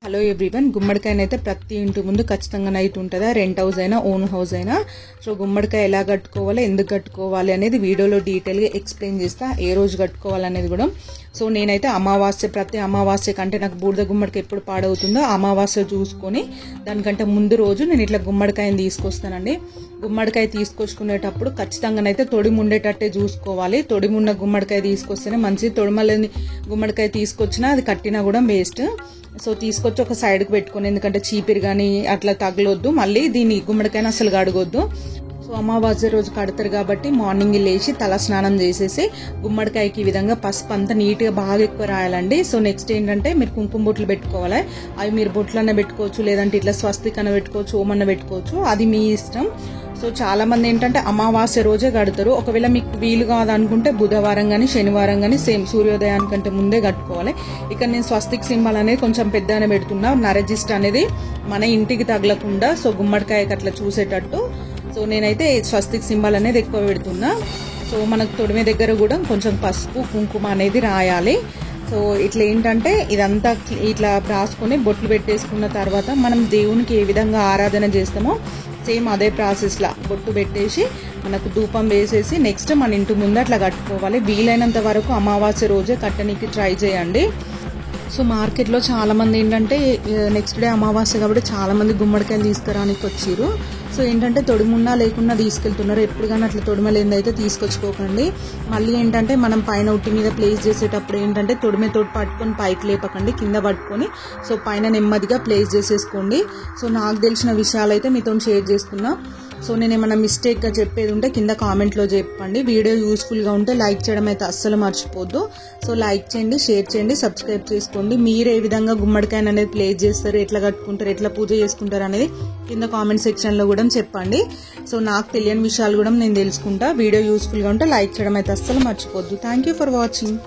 Hello everyone, గుమ్మడికాయనైతే ప్రతి ఇంటి ముందు ఖచ్చితంగా నైట్ ఉంటుందా, రెంట్ హౌస్ అయినా ఓన్ హౌస్ అయినా. సో గుమ్మడికాయ ఎలా కట్టుకోవాలి, ఎందుకు కట్టుకోవాలి అనేది వీడియోలో డీటెయిల్గా ఎక్స్ప్లెయిన్ చేస్తా, ఏ రోజు కట్టుకోవాలనేది కూడా. సో నేనైతే అమావాస్య, ప్రతి అమావాస్య కంటే నాకు బూడిద గుమ్మడికాయ ఎప్పుడు పాడవుతుందో అమావాస్య చూసుకొని దానికంటే ముందు రోజు నేను ఇట్లా గుమ్మడికాయని తీసుకొస్తానండి. గుమ్మడికాయ తీసుకొచ్చుకునేటప్పుడు ఖచ్చితంగానైతే తొడిమి ఉండేటట్టే చూసుకోవాలి. తొడిమి ఉన్న గుమ్మడికాయ తీసుకొస్తేనే మంచిది. తొడిమలేని గుమ్మడికాయ తీసుకొచ్చినా అది కట్టినా కూడా వేస్ట్. సో తీసుకొచ్చి ఒక సైడ్కి పెట్టుకుని, ఎందుకంటే చీపిరి కానీ అట్లా తగలొద్దు, మళ్ళీ దీన్ని గుమ్మడికాయని అసలు కడగొద్దు. సో అమావాస్య రోజు కడతారు కాబట్టి మార్నింగ్ లేచి తల స్నానం చేసేసి గుమ్మడికాయకి ఈ విధంగా పసుపు అంతా నీట్గా బాగా ఎక్కువ రాయాలండి. సో నెక్స్ట్ ఏంటంటే మీరు కుంకుమ బొట్లు పెట్టుకోవాలి. అవి మీరు బొట్లన్నా పెట్టుకోవచ్చు, లేదంటే ఇట్లా స్వస్తికన్నా పెట్టుకోవచ్చు, ఓమన్నా పెట్టుకోవచ్చు, అది మీ ఇష్టం. సో చాలా మంది ఏంటంటే అమావాస్య రోజే కడతారు. ఒకవేళ మీకు వీలు కాదనుకుంటే బుధవారం కానీ శనివారం కానీ సేమ్ సూర్యోదయానికంటే ముందే కట్టుకోవాలి. ఇక్కడ నేను స్వస్తిక్ సింబల్ అనేది కొంచెం పెద్దగానే పెడుతున్నా, నరజిస్ట్ అనేది మన ఇంటికి తగలకుండా. సో గుమ్మడికాయకి అట్లా చూసేటట్టు సో నేనైతే స్వస్తిక్ సింబల్ అనేది ఎక్కువ పెడుతున్నా. సో మనకు తొడిమే దగ్గర కూడా కొంచెం పసుపు కుంకుమ అనేది రాయాలి. సో ఇట్లా ఏంటంటే ఇదంతా ఇట్లా రాసుకొని బొట్లు పెట్టేసుకున్న తర్వాత మనం దేవునికి ఏ విధంగా ఆరాధన చేస్తామో సేమ్ అదే ప్రాసెస్లా బొట్టు పెట్టేసి మనకు ధూపం వేసేసి నెక్స్ట్ మన ఇంటి ముందు అట్లా కట్టుకోవాలి. వీలైనంత వరకు అమావాస్య రోజే కట్టడానికి ట్రై చేయండి. సో మార్కెట్లో చాలామంది ఏంటంటే నెక్స్ట్ డే అమావాస్య కాబట్టి చాలామంది గుమ్మడికాయలు తీసుకురానికి వచ్చిర్రు. సో ఏంటంటే తొడిమున్నా లేకున్నా తీసుకెళ్తున్నారు. ఎప్పుడు కానీ అట్లా తొడిమలేందైతే తీసుకొచ్చుకోకండి. మళ్ళీ ఏంటంటే మనం పైన ఉట్టి మీద ప్లేస్ చేసేటప్పుడు ఏంటంటే తొడిమెతోటి పట్టుకొని పైకి లేపకండి, కింద పట్టుకొని సో పైన నెమ్మదిగా ప్లేస్ చేసేసుకోండి. సో నాకు తెలిసిన విషయాలు అయితే మీతో షేర్ చేసుకున్నా. సో నేను ఏమైనా మిస్టేక్గా చెప్పేది ఉంటే కింద కామెంట్లో చెప్పండి. వీడియో యూస్ఫుల్గా ఉంటే లైక్ చేయడం అయితే అస్సలు మర్చిపోద్దు. సో లైక్ చేయండి, షేర్ చేయండి, సబ్స్క్రైబ్ చేసుకోండి. మీరు ఏ విధంగా గుమ్మడికాయని అనేది ప్లేస్ చేస్తారు, ఎట్లా కట్టుకుంటారు, ఎట్లా పూజ చేసుకుంటారు అనేది కింద కామెంట్ సెక్షన్లో కూడా చెప్పండి. సో నాకు తెలియని విషయాలు కూడా నేను తెలుసుకుంటా. వీడియో యూస్ఫుల్గా ఉంటే లైక్ చేయడం అయితే అస్సలు మర్చిపోద్దు. Thank you for watching.